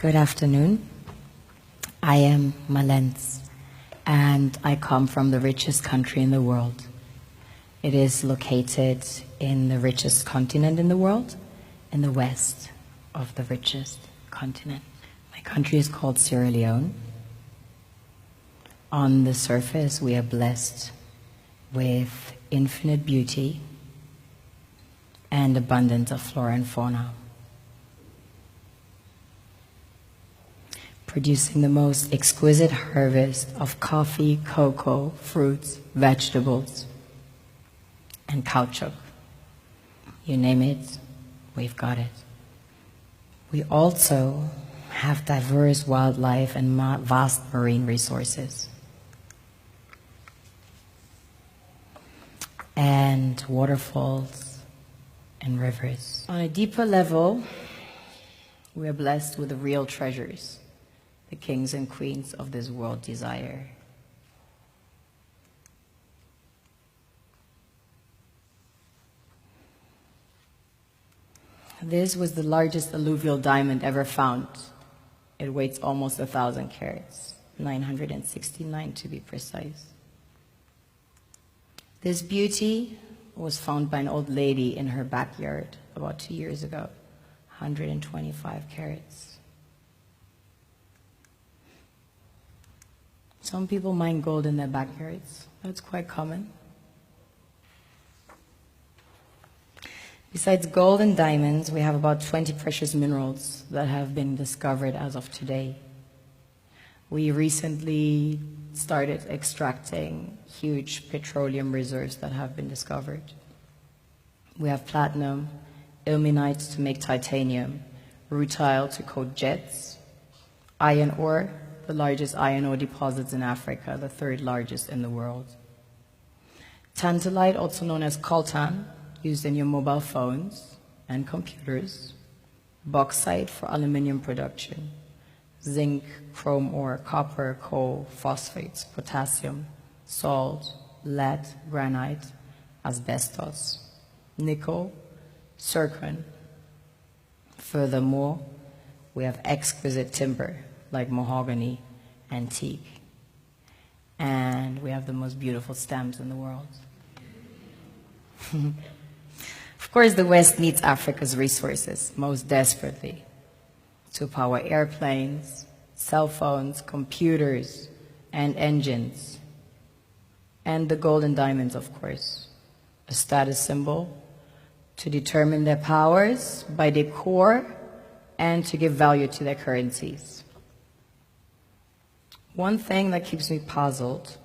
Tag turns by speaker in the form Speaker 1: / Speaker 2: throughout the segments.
Speaker 1: Good afternoon. I am Malens, and I come from the richest country in the world. It is located in the richest continent in the world, in the west of the richest continent. My country is called Sierra Leone. On the surface, we are blessed with infinite beauty and abundance of flora and fauna, producing the most exquisite harvest of coffee, cocoa, fruits, vegetables, and caoutchouc. You name it, we've got it. We also have diverse wildlife and vast marine resources, and waterfalls and rivers. On a deeper level, we are blessed with the real treasures the kings and queens of this world desire. This was the largest alluvial diamond ever found. It weighs almost 1,000 carats, 969 to be precise. This beauty was found by an old lady in her backyard about 2 years ago, 125 carats. Some people mine gold in their backyards. That's quite common. Besides gold and diamonds, we have about 20 precious minerals that have been discovered as of today. We recently started extracting huge petroleum reserves that have been discovered. We have platinum, ilmenite to make titanium, rutile to coat jets, iron ore, the largest iron ore deposits in Africa, the third largest in the world. Tantalite, also known as coltan, used in your mobile phones and computers. Bauxite for aluminum production. Zinc, chrome ore, copper, coal, phosphates, potassium, salt, lead, granite, asbestos, nickel, zircon. Furthermore, we have exquisite timber like mahogany and teak. And we have the most beautiful stamps in the world. Of course, the West needs Africa's resources most desperately to power airplanes, cell phones, computers, and engines. And the gold and diamonds, of course, a status symbol to determine their powers by their core and to give value to their currencies. One thing that keeps me puzzled,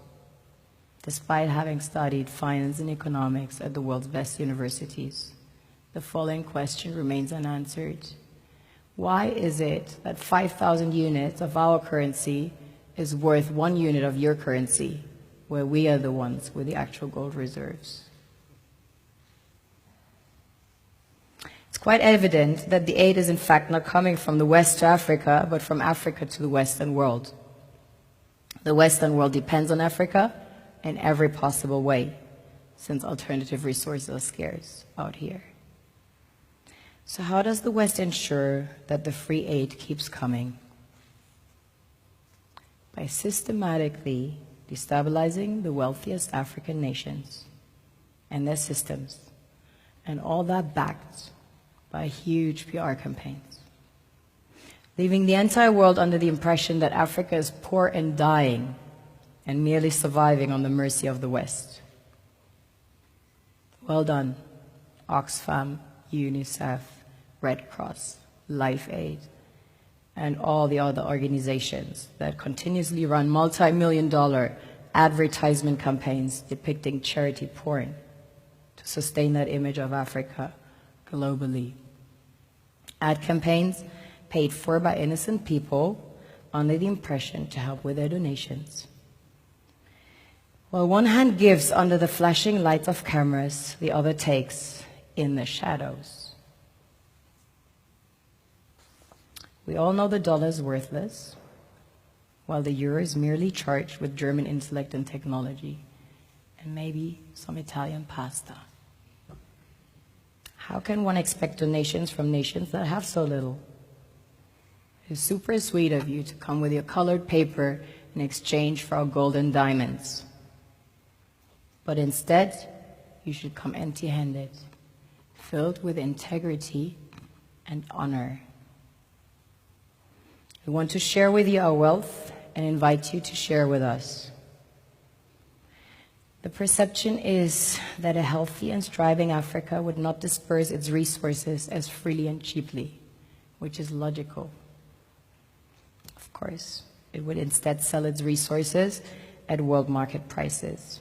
Speaker 1: despite having studied finance and economics at the world's best universities, the following question remains unanswered. Why is it that 5,000 units of our currency is worth 1 unit of your currency, where we are the ones with the actual gold reserves? It's quite evident that the aid is in fact not coming from the West to Africa, but from Africa to the Western world. The Western world depends on Africa in every possible way, since alternative resources are scarce out here. So how does the West ensure that the free aid keeps coming? By systematically destabilizing the wealthiest African nations and their systems, and all that backed by huge PR campaigns, leaving the entire world under the impression that Africa is poor and dying and merely surviving on the mercy of the West. Well done, Oxfam, UNICEF, Red Cross, Life Aid, and all the other organizations that continuously run multi-million-dollar advertisement campaigns depicting charity porn to sustain that image of Africa globally. Ad campaigns paid for by innocent people under the impression to help with their donations. While one hand gives under the flashing lights of cameras, the other takes in the shadows. We all know the dollar is worthless, while the euro is merely charged with German intellect and technology, and maybe some Italian pasta. How can one expect donations from nations that have so little? It is super sweet of you to come with your colored paper in exchange for our gold and diamonds. But instead, you should come empty-handed, filled with integrity and honor. We want to share with you our wealth and invite you to share with us. The perception is that a healthy and thriving Africa would not disperse its resources as freely and cheaply, which is logical. Of course, it would instead sell its resources at world market prices,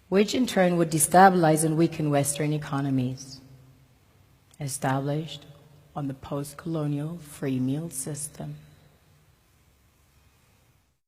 Speaker 1: which in turn would destabilize and weaken Western economies established on the post-colonial free meal system.